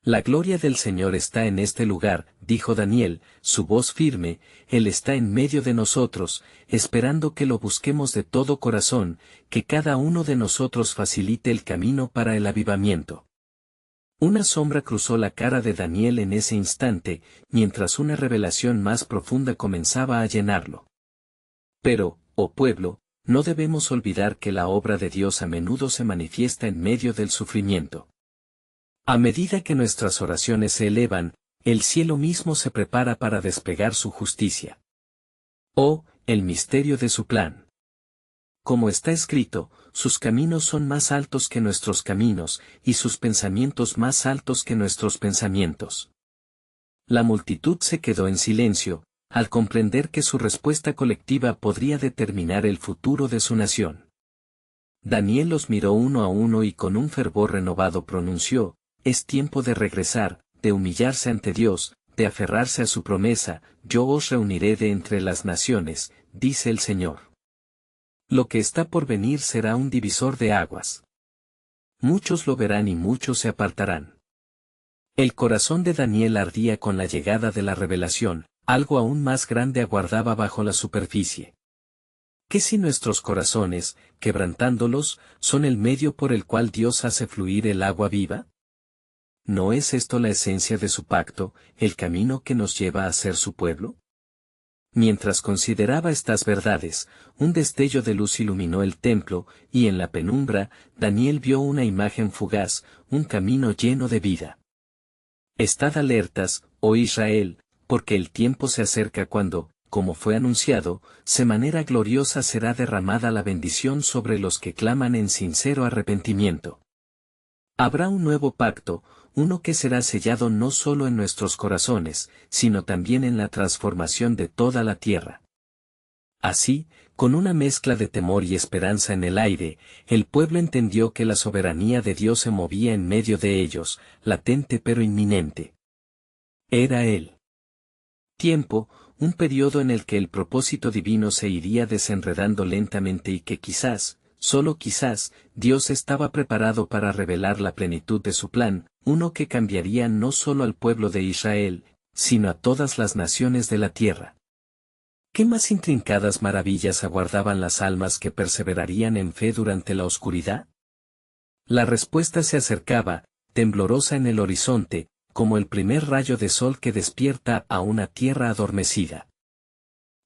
La gloria del Señor está en este lugar, dijo Daniel, su voz firme, Él está en medio de nosotros, esperando que lo busquemos de todo corazón, que cada uno de nosotros facilite el camino para el avivamiento. Una sombra cruzó la cara de Daniel en ese instante, mientras una revelación más profunda comenzaba a llenarlo. Pero, oh pueblo, no debemos olvidar que la obra de Dios a menudo se manifiesta en medio del sufrimiento. A medida que nuestras oraciones se elevan, el cielo mismo se prepara para despegar su justicia. Oh, el misterio de su plan. Como está escrito, sus caminos son más altos que nuestros caminos, y sus pensamientos más altos que nuestros pensamientos. La multitud se quedó en silencio, al comprender que su respuesta colectiva podría determinar el futuro de su nación. Daniel los miró uno a uno y con un fervor renovado pronunció, es tiempo de regresar, de humillarse ante Dios, de aferrarse a su promesa, yo os reuniré de entre las naciones, dice el Señor. Lo que está por venir será un divisor de aguas. Muchos lo verán y muchos se apartarán. El corazón de Daniel ardía con la llegada de la revelación, algo aún más grande aguardaba bajo la superficie. ¿Qué si nuestros corazones, quebrantándolos, son el medio por el cual Dios hace fluir el agua viva? ¿No es esto la esencia de su pacto, el camino que nos lleva a ser su pueblo? Mientras consideraba estas verdades, un destello de luz iluminó el templo, y en la penumbra, Daniel vio una imagen fugaz, un camino lleno de vida. Estad alertas, oh Israel, porque el tiempo se acerca cuando, como fue anunciado, de manera gloriosa será derramada la bendición sobre los que claman en sincero arrepentimiento. Habrá un nuevo pacto, uno que será sellado no solo en nuestros corazones, sino también en la transformación de toda la tierra. Así, con una mezcla de temor y esperanza en el aire, el pueblo entendió que la soberanía de Dios se movía en medio de ellos, latente pero inminente. Era el tiempo, un periodo en el que el propósito divino se iría desenredando lentamente y que quizás, solo quizás, Dios estaba preparado para revelar la plenitud de su plan, uno que cambiaría no solo al pueblo de Israel, sino a todas las naciones de la tierra. ¿Qué más intrincadas maravillas aguardaban las almas que perseverarían en fe durante la oscuridad? La respuesta se acercaba, temblorosa en el horizonte, como el primer rayo de sol que despierta a una tierra adormecida.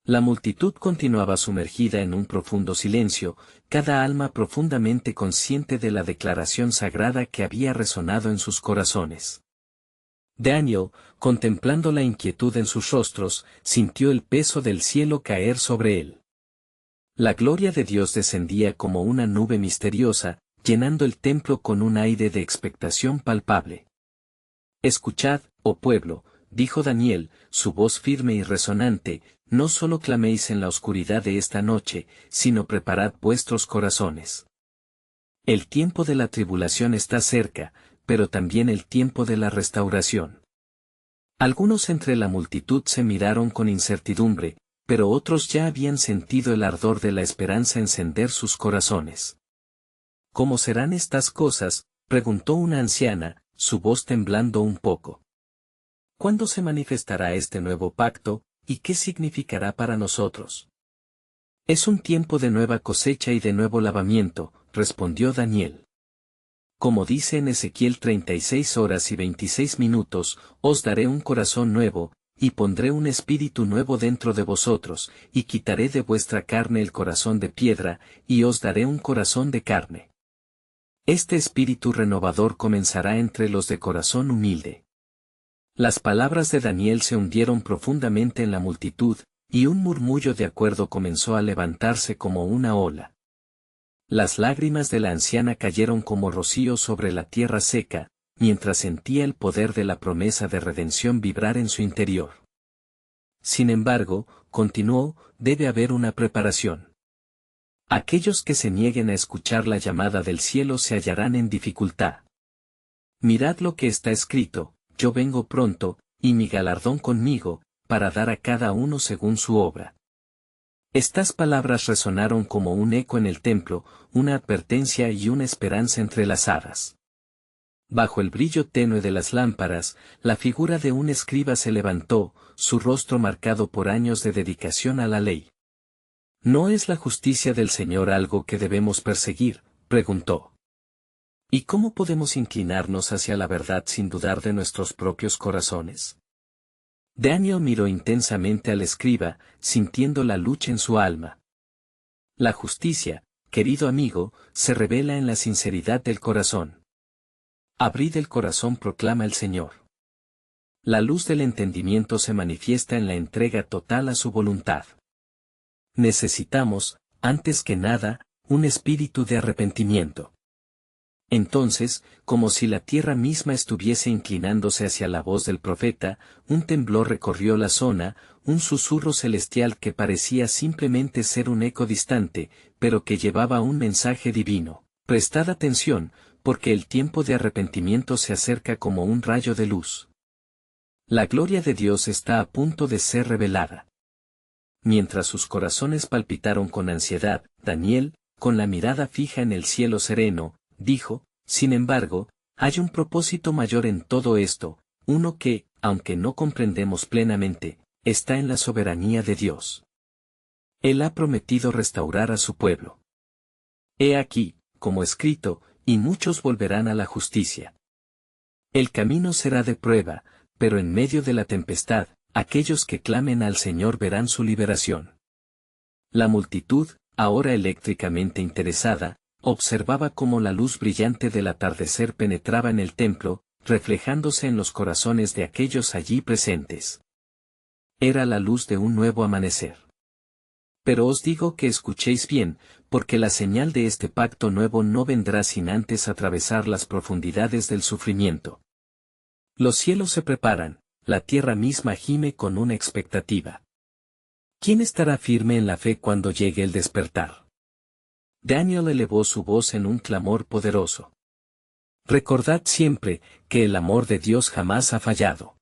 La multitud continuaba sumergida en un profundo silencio, cada alma profundamente consciente de la declaración sagrada que había resonado en sus corazones. Daniel, contemplando la inquietud en sus rostros, sintió el peso del cielo caer sobre él. La gloria de Dios descendía como una nube misteriosa, llenando el templo con un aire de expectación palpable. Escuchad, oh pueblo, dijo Daniel, su voz firme y resonante, no solo claméis en la oscuridad de esta noche, sino preparad vuestros corazones. El tiempo de la tribulación está cerca, pero también el tiempo de la restauración. Algunos entre la multitud se miraron con incertidumbre, pero otros ya habían sentido el ardor de la esperanza encender sus corazones. ¿Cómo serán estas cosas?, preguntó una anciana, su voz temblando un poco. ¿Cuándo se manifestará este nuevo pacto, y qué significará para nosotros? Es un tiempo de nueva cosecha y de nuevo lavamiento, respondió Daniel. Como dice en Ezequiel 36 horas y 26 minutos, os daré un corazón nuevo, y pondré un espíritu nuevo dentro de vosotros, y quitaré de vuestra carne el corazón de piedra, y os daré un corazón de carne. Este espíritu renovador comenzará entre los de corazón humilde. Las palabras de Daniel se hundieron profundamente en la multitud, y un murmullo de acuerdo comenzó a levantarse como una ola. Las lágrimas de la anciana cayeron como rocío sobre la tierra seca, mientras sentía el poder de la promesa de redención vibrar en su interior. Sin embargo, continuó, debe haber una preparación. Aquellos que se nieguen a escuchar la llamada del cielo se hallarán en dificultad. Mirad lo que está escrito, yo vengo pronto, y mi galardón conmigo, para dar a cada uno según su obra. Estas palabras resonaron como un eco en el templo, una advertencia y una esperanza entrelazadas. Bajo el brillo tenue de las lámparas, la figura de un escriba se levantó, su rostro marcado por años de dedicación a la ley. ¿No es la justicia del Señor algo que debemos perseguir?, preguntó. ¿Y cómo podemos inclinarnos hacia la verdad sin dudar de nuestros propios corazones? Daniel miró intensamente al escriba, sintiendo la lucha en su alma. La justicia, querido amigo, se revela en la sinceridad del corazón. Abrid el corazón, proclama el Señor. La luz del entendimiento se manifiesta en la entrega total a su voluntad. Necesitamos, antes que nada, un espíritu de arrepentimiento. Entonces, como si la tierra misma estuviese inclinándose hacia la voz del profeta, un temblor recorrió la zona, un susurro celestial que parecía simplemente ser un eco distante, pero que llevaba un mensaje divino. Prestad atención, porque el tiempo de arrepentimiento se acerca como un rayo de luz. La gloria de Dios está a punto de ser revelada. Mientras sus corazones palpitaron con ansiedad, Daniel, con la mirada fija en el cielo sereno, dijo, sin embargo, hay un propósito mayor en todo esto, uno que, aunque no comprendemos plenamente, está en la soberanía de Dios. Él ha prometido restaurar a su pueblo. He aquí, como escrito, y muchos volverán a la justicia. El camino será de prueba, pero en medio de la tempestad, aquellos que clamen al Señor verán su liberación. La multitud, ahora eléctricamente interesada, observaba cómo la luz brillante del atardecer penetraba en el templo, reflejándose en los corazones de aquellos allí presentes. Era la luz de un nuevo amanecer. Pero os digo que escuchéis bien, porque la señal de este pacto nuevo no vendrá sin antes atravesar las profundidades del sufrimiento. Los cielos se preparan, la tierra misma gime con una expectativa. ¿Quién estará firme en la fe cuando llegue el despertar? Daniel elevó su voz en un clamor poderoso. Recordad siempre, que el amor de Dios jamás ha fallado.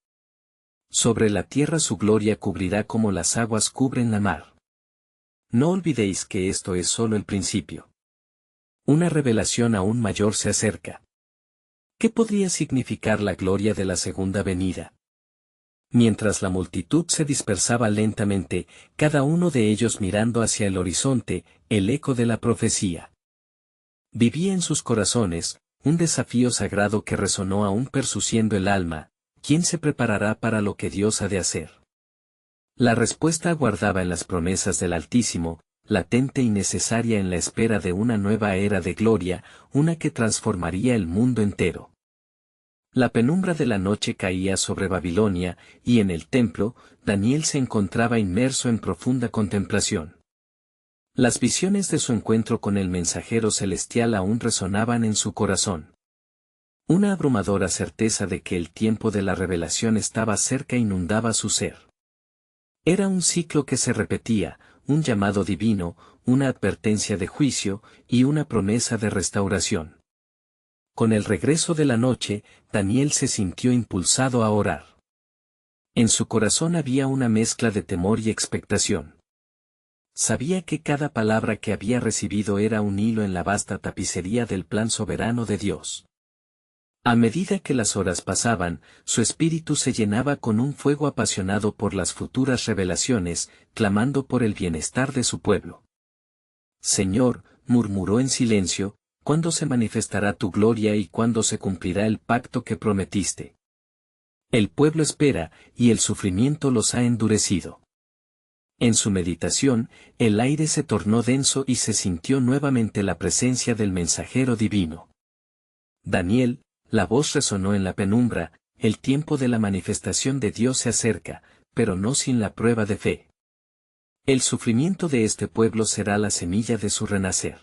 Sobre la tierra su gloria cubrirá como las aguas cubren la mar. No olvidéis que esto es solo el principio. Una revelación aún mayor se acerca. ¿Qué podría significar la gloria de la segunda venida? Mientras la multitud se dispersaba lentamente, cada uno de ellos mirando hacia el horizonte, el eco de la profecía vivía en sus corazones, un desafío sagrado que resonó aún persuciendo el alma. ¿Quién se preparará para lo que Dios ha de hacer? La respuesta aguardaba en las promesas del Altísimo, latente y necesaria en la espera de una nueva era de gloria, una que transformaría el mundo entero. La penumbra de la noche caía sobre Babilonia, y en el templo, Daniel se encontraba inmerso en profunda contemplación. Las visiones de su encuentro con el mensajero celestial aún resonaban en su corazón. Una abrumadora certeza de que el tiempo de la revelación estaba cerca inundaba su ser. Era un ciclo que se repetía, un llamado divino, una advertencia de juicio, y una promesa de restauración. Con el regreso de la noche, Daniel se sintió impulsado a orar. En su corazón había una mezcla de temor y expectación. Sabía que cada palabra que había recibido era un hilo en la vasta tapicería del plan soberano de Dios. A medida que las horas pasaban, su espíritu se llenaba con un fuego apasionado por las futuras revelaciones, clamando por el bienestar de su pueblo. Señor, murmuró en silencio, ¿cuándo se manifestará tu gloria y cuándo se cumplirá el pacto que prometiste? El pueblo espera, y el sufrimiento los ha endurecido. En su meditación, el aire se tornó denso y se sintió nuevamente la presencia del mensajero divino. Daniel, la voz resonó en la penumbra, el tiempo de la manifestación de Dios se acerca, pero no sin la prueba de fe. El sufrimiento de este pueblo será la semilla de su renacer.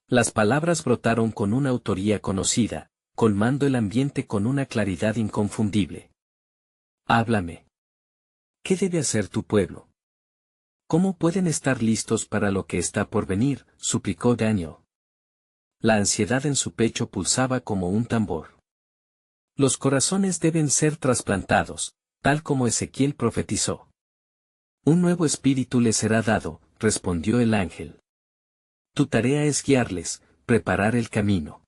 Las palabras brotaron con una autoría conocida, colmando el ambiente con una claridad inconfundible. Háblame. ¿Qué debe hacer tu pueblo? ¿Cómo pueden estar listos para lo que está por venir?, suplicó Daniel. La ansiedad en su pecho pulsaba como un tambor. Los corazones deben ser trasplantados, tal como Ezequiel profetizó. Un nuevo espíritu les será dado, respondió el ángel. Tu tarea es guiarles, preparar el camino.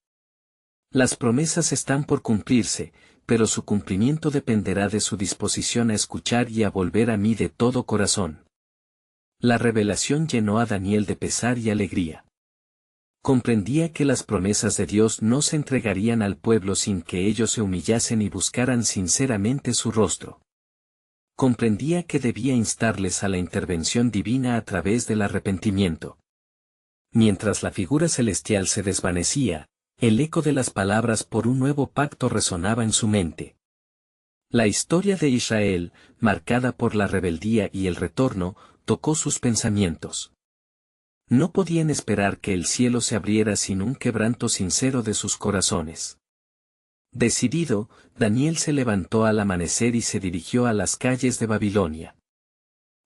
Las promesas están por cumplirse, pero su cumplimiento dependerá de su disposición a escuchar y a volver a mí de todo corazón. La revelación llenó a Daniel de pesar y alegría. Comprendía que las promesas de Dios no se entregarían al pueblo sin que ellos se humillasen y buscaran sinceramente su rostro. Comprendía que debía instarles a la intervención divina a través del arrepentimiento. Mientras la figura celestial se desvanecía, el eco de las palabras por un nuevo pacto resonaba en su mente. La historia de Israel, marcada por la rebeldía y el retorno, tocó sus pensamientos. No podían esperar que el cielo se abriera sin un quebranto sincero de sus corazones. Decidido, Daniel se levantó al amanecer y se dirigió a las calles de Babilonia.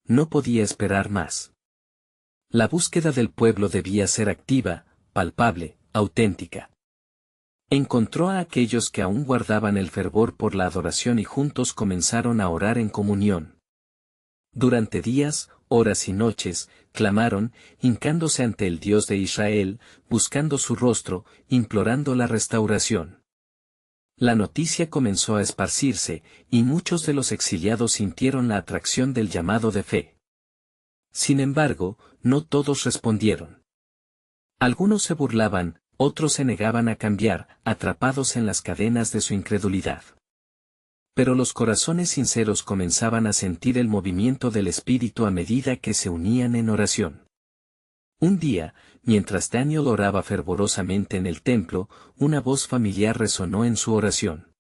No podía esperar más. La búsqueda del pueblo debía ser activa, palpable, auténtica. Encontró a aquellos que aún guardaban el fervor por la adoración y juntos comenzaron a orar en comunión. Durante días, horas y noches, clamaron, hincándose ante el Dios de Israel, buscando su rostro, implorando la restauración. La noticia comenzó a esparcirse, y muchos de los exiliados sintieron la atracción del llamado de fe. Sin embargo, no todos respondieron. Algunos se burlaban, otros se negaban a cambiar, atrapados en las cadenas de su incredulidad. Pero los corazones sinceros comenzaban a sentir el movimiento del Espíritu a medida que se unían en oración. Un día, mientras Daniel oraba fervorosamente en el templo, una voz familiar resonó en su oración.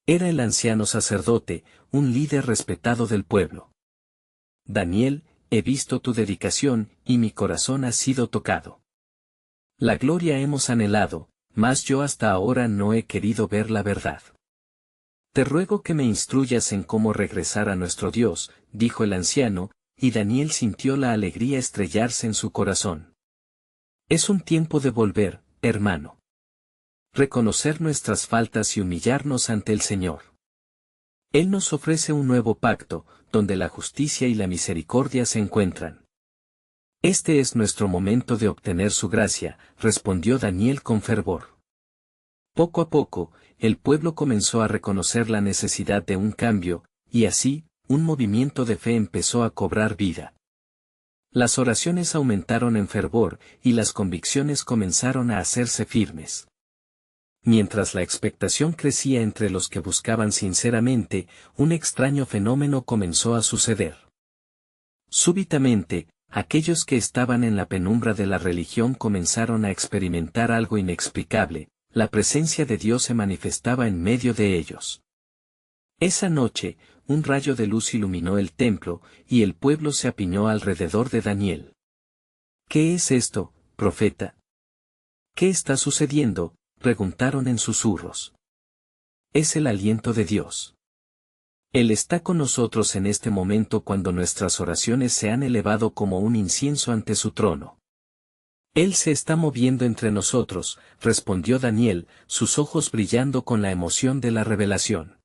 Era el anciano sacerdote, un líder respetado del pueblo. Daniel, he visto tu dedicación, y mi corazón ha sido tocado. La gloria hemos anhelado, mas yo hasta ahora no he querido ver la verdad. Te ruego que me instruyas en cómo regresar a nuestro Dios, dijo el anciano, y Daniel sintió la alegría estrellarse en su corazón. Es un tiempo de volver, hermano. Reconocer nuestras faltas y humillarnos ante el Señor. Él nos ofrece un nuevo pacto, donde la justicia y la misericordia se encuentran. Este es nuestro momento de obtener su gracia, respondió Daniel con fervor. Poco a poco, el pueblo comenzó a reconocer la necesidad de un cambio, y así, un movimiento de fe empezó a cobrar vida. Las oraciones aumentaron en fervor, y las convicciones comenzaron a hacerse firmes. Mientras la expectación crecía entre los que buscaban sinceramente, un extraño fenómeno comenzó a suceder. Súbitamente, aquellos que estaban en la penumbra de la religión comenzaron a experimentar algo inexplicable. La presencia de Dios se manifestaba en medio de ellos. Esa noche, un rayo de luz iluminó el templo, y el pueblo se apiñó alrededor de Daniel. ¿Qué es esto, profeta? ¿Qué está sucediendo?, preguntaron en susurros. Es el aliento de Dios. Él está con nosotros en este momento cuando nuestras oraciones se han elevado como un incienso ante su trono. Él se está moviendo entre nosotros, respondió Daniel, sus ojos brillando con la emoción de la revelación.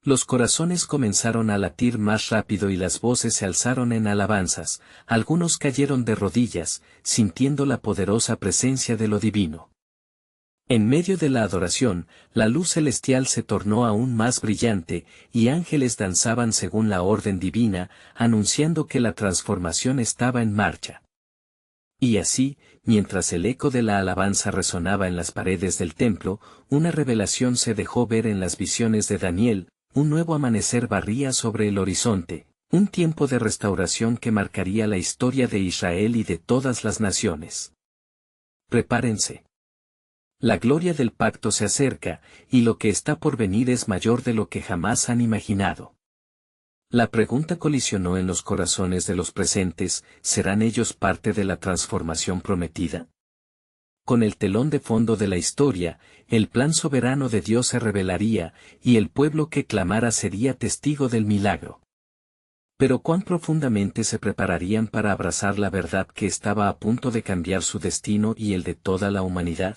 Los corazones comenzaron a latir más rápido y las voces se alzaron en alabanzas, algunos cayeron de rodillas, sintiendo la poderosa presencia de lo divino. En medio de la adoración, la luz celestial se tornó aún más brillante, y ángeles danzaban según la orden divina, anunciando que la transformación estaba en marcha. Y así, mientras el eco de la alabanza resonaba en las paredes del templo, una revelación se dejó ver en las visiones de Daniel. Un nuevo amanecer barría sobre el horizonte, un tiempo de restauración que marcaría la historia de Israel y de todas las naciones. Prepárense. La gloria del pacto se acerca, y lo que está por venir es mayor de lo que jamás han imaginado. La pregunta colisionó en los corazones de los presentes: ¿serán ellos parte de la transformación prometida? Con el telón de fondo de la historia, el plan soberano de Dios se revelaría, y el pueblo que clamara sería testigo del milagro. Pero ¿cuán profundamente se prepararían para abrazar la verdad que estaba a punto de cambiar su destino y el de toda la humanidad?